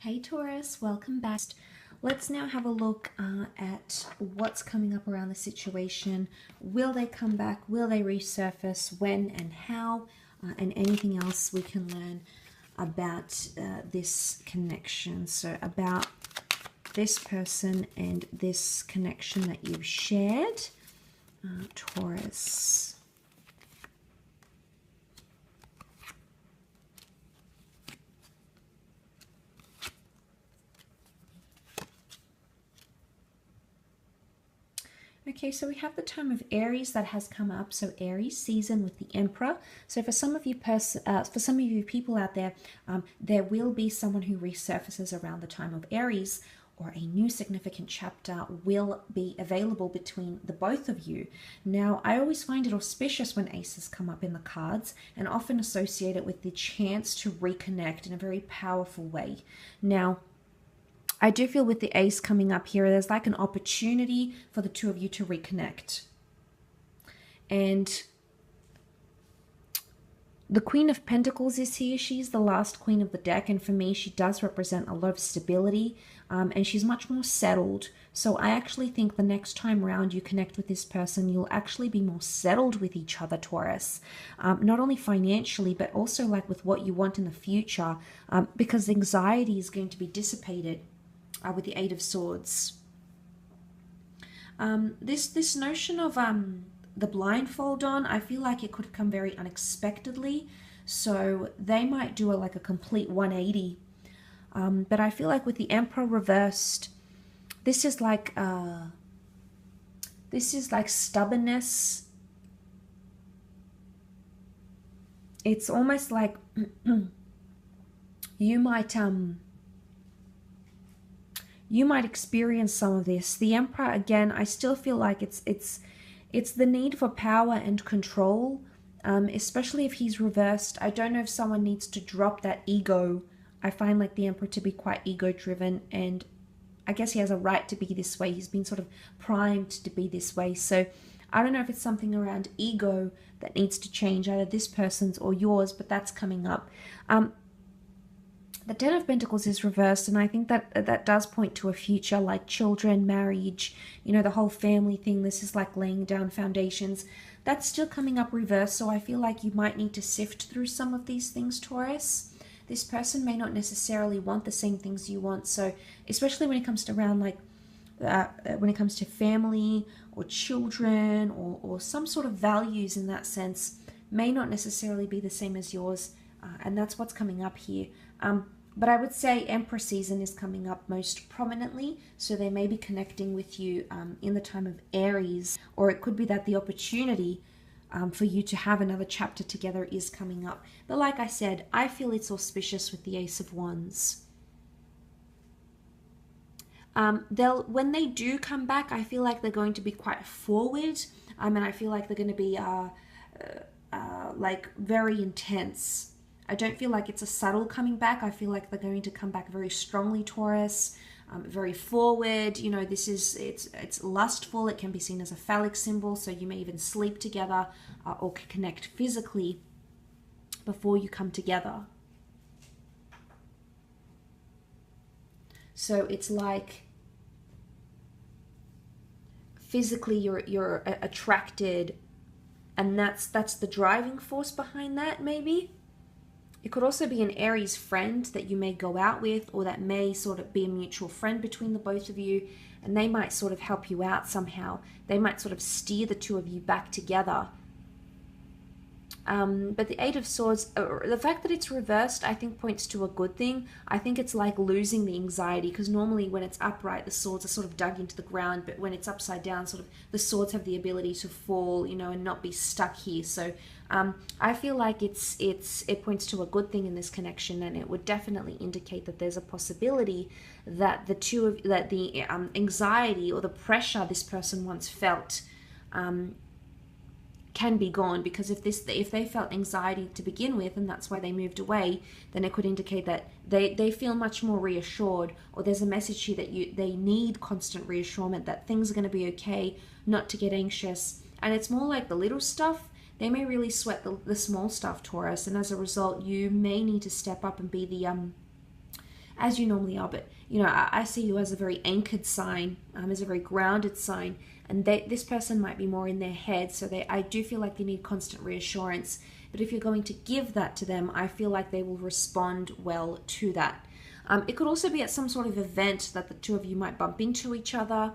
Hey Taurus, welcome back. Let's now have a look at what's coming up around the situation. Will they come back? Will they resurface? When and how? And anything else we can learn about this connection. So about this person and this connection that you've shared. Taurus. Okay, so we have the time of Aries that has come up. So Aries season with the Emperor. So for some of you people out there, there will be someone who resurfaces around the time of Aries, or a new significant chapter will be available between the both of you. Now, I always find it auspicious when aces come up in the cards, and often associate it with the chance to reconnect in a very powerful way. Now, I do feel with the ace coming up here, there's like an opportunity for the two of you to reconnect. And the Queen of Pentacles is here. She's the last queen of the deck. And for me, she does represent a lot of stability. And she's much more settled. So I actually think the next time around you connect with this person, you'll actually be more settled with each other, Taurus. Not only financially, but also like with what you want in the future. Because anxiety is going to be dissipated. With the Eight of Swords. This notion of the blindfold on, I feel like it could come very unexpectedly. So they might do like a complete 180. But I feel like with the Emperor reversed, this is like stubbornness. It's almost like you might experience some of this. The Emperor, again, I still feel like it's the need for power and control, especially if he's reversed. I don't know if someone needs to drop that ego. I find like the Emperor to be quite ego-driven, and I guess he has a right to be this way. He's been sort of primed to be this way. So I don't know if it's something around ego that needs to change, either this person's or yours, but that's coming up. The Ten of Pentacles is reversed, and I think that does point to a future, like children, marriage, you know, the whole family thing. This is like laying down foundations. That's still coming up reversed, so I feel like you might need to sift through some of these things, Taurus. This person may not necessarily want the same things you want, so especially when it comes to around like, when it comes to family or children or some sort of values in that sense, may not necessarily be the same as yours, and that's what's coming up here. But I would say Emperor season is coming up most prominently, so they may be connecting with you in the time of Aries, or it could be that the opportunity for you to have another chapter together is coming up. But like I said, I feel it's auspicious with the Ace of Wands. When they do come back, I feel like they're going to be quite forward, and I feel like they're going to be like very intense. I don't feel like it's a subtle coming back. I feel like they're going to come back very strongly, Taurus, very forward. You know, it's lustful. It can be seen as a phallic symbol, so you may even sleep together or connect physically before you come together. So it's like physically you're attracted, and that's the driving force behind that, maybe. It could also be an Aries friend that you may go out with, or that may sort of be a mutual friend between the both of you, and they might sort of help you out somehow. They might sort of steer the two of you back together. But the Eight of Swords, the fact that it's reversed, I think points to a good thing. I think it's like losing the anxiety, because normally when it's upright, the swords are sort of dug into the ground, but when it's upside down, sort of the swords have the ability to fall, you know, and not be stuck here. So I feel like it points to a good thing in this connection, and it would definitely indicate that there's a possibility that the anxiety or the pressure this person once felt can be gone, because if they felt anxiety to begin with and that's why they moved away, then it could indicate that they feel much more reassured, or there's a message here that they need constant reassurance that things are going to be okay, not to get anxious. And it's more like the little stuff. They may really sweat the small stuff, Taurus, and as a result you may need to step up and be the as you normally are. But, you know, I see you as a very anchored sign, as a very grounded sign. And this person might be more in their head. So I do feel like they need constant reassurance. But if you're going to give that to them, I feel like they will respond well to that. It could also be at some sort of event that the two of you might bump into each other.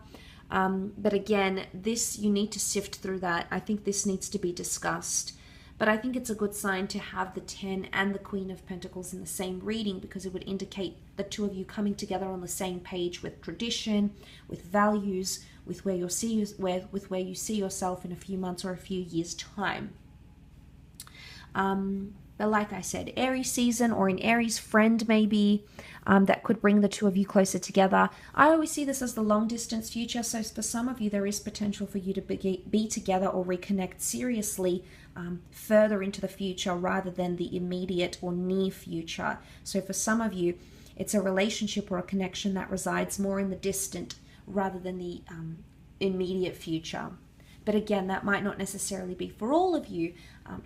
But again, you need to sift through that. I think this needs to be discussed. But I think it's a good sign to have the 10 and the Queen of Pentacles in the same reading, because it would indicate the two of you coming together on the same page with tradition, with values, with where you see yourself in a few months or a few years' time. But like I said, Aries season, or an Aries friend maybe, that could bring the two of you closer together. I always see this as the long distance future. So for some of you, there is potential for you to be together or reconnect seriously further into the future rather than the immediate or near future. So for some of you, it's a relationship or a connection that resides more in the distant rather than the immediate future. But again, that might not necessarily be for all of you,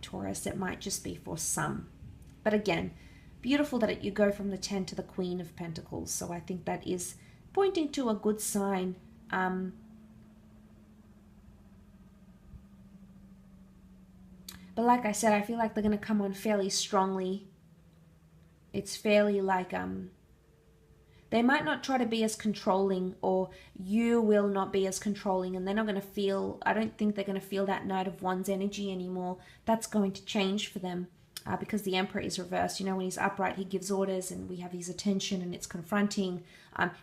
Taurus. It might just be for some. But again, beautiful that you go from the 10 to the Queen of Pentacles. So I think that is pointing to a good sign. But like I said, I feel like they're going to come on fairly strongly. It's fairly like... they might not try to be as controlling, or you will not be as controlling, and they're not going to feel, I don't think they're going to feel that Knight of Wands energy anymore. That's going to change for them because the Emperor is reversed. You know, when he's upright, he gives orders and we have his attention and it's confronting.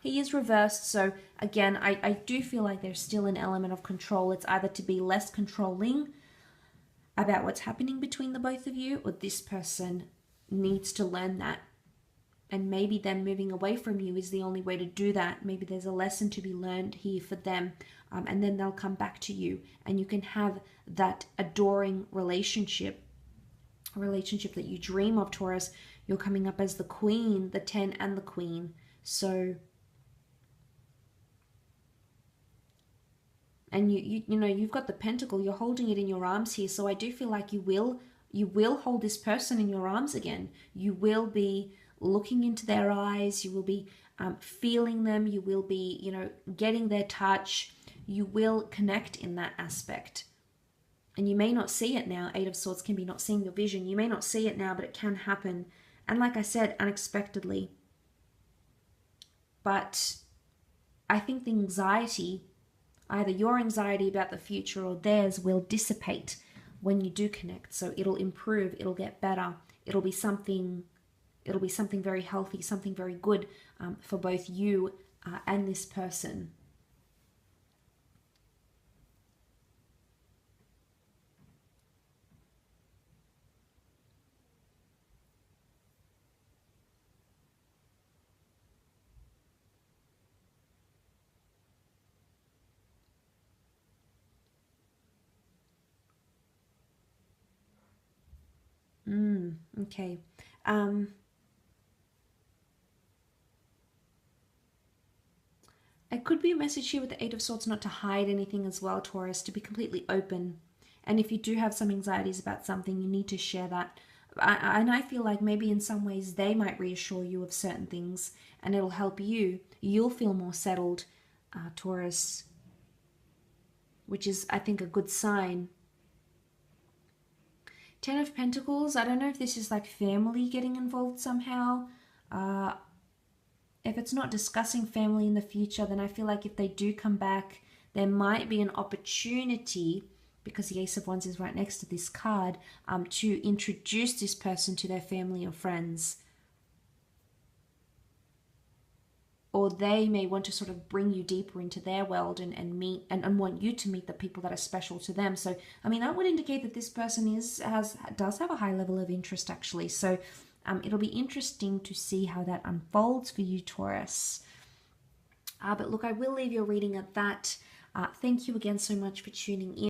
He is reversed. So again, I do feel like there's still an element of control. It's either to be less controlling about what's happening between the both of you, or this person needs to learn that. And maybe them moving away from you is the only way to do that. Maybe there's a lesson to be learned here for them. And then they'll come back to you. And you can have that adoring relationship. A relationship that you dream of, Taurus. You're coming up as the Queen, the 10 and the Queen. So... and you know, you've got the Pentacle. You're holding it in your arms here. So I do feel like you will hold this person in your arms again. You will be... looking into their eyes, you will be feeling them, you will be, you know, getting their touch, you will connect in that aspect. And you may not see it now. 8 of Swords can be not seeing your vision. You may not see it now, but it can happen. And like I said, unexpectedly. But I think the anxiety, either your anxiety about the future or theirs, will dissipate when you do connect. So it'll improve, it'll get better, it'll be something very healthy, something very good for both you and this person. Okay. It could be a message here with the 8 of Swords not to hide anything as well, Taurus, to be completely open. And if you do have some anxieties about something, you need to share that. And I feel like maybe in some ways they might reassure you of certain things and it'll help you. You'll feel more settled, Taurus, which is, I think, a good sign. 10 of Pentacles, I don't know if this is like family getting involved somehow. If it's not discussing family in the future, then I feel like if they do come back, there might be an opportunity, because the Ace of Wands is right next to this card, to introduce this person to their family or friends. Or they may want to sort of bring you deeper into their world and meet and want you to meet the people that are special to them. So, I mean, that would indicate that this person does have a high level of interest, actually. So it'll be interesting to see how that unfolds for you, Taurus. But look, I will leave your reading at that. Thank you again so much for tuning in.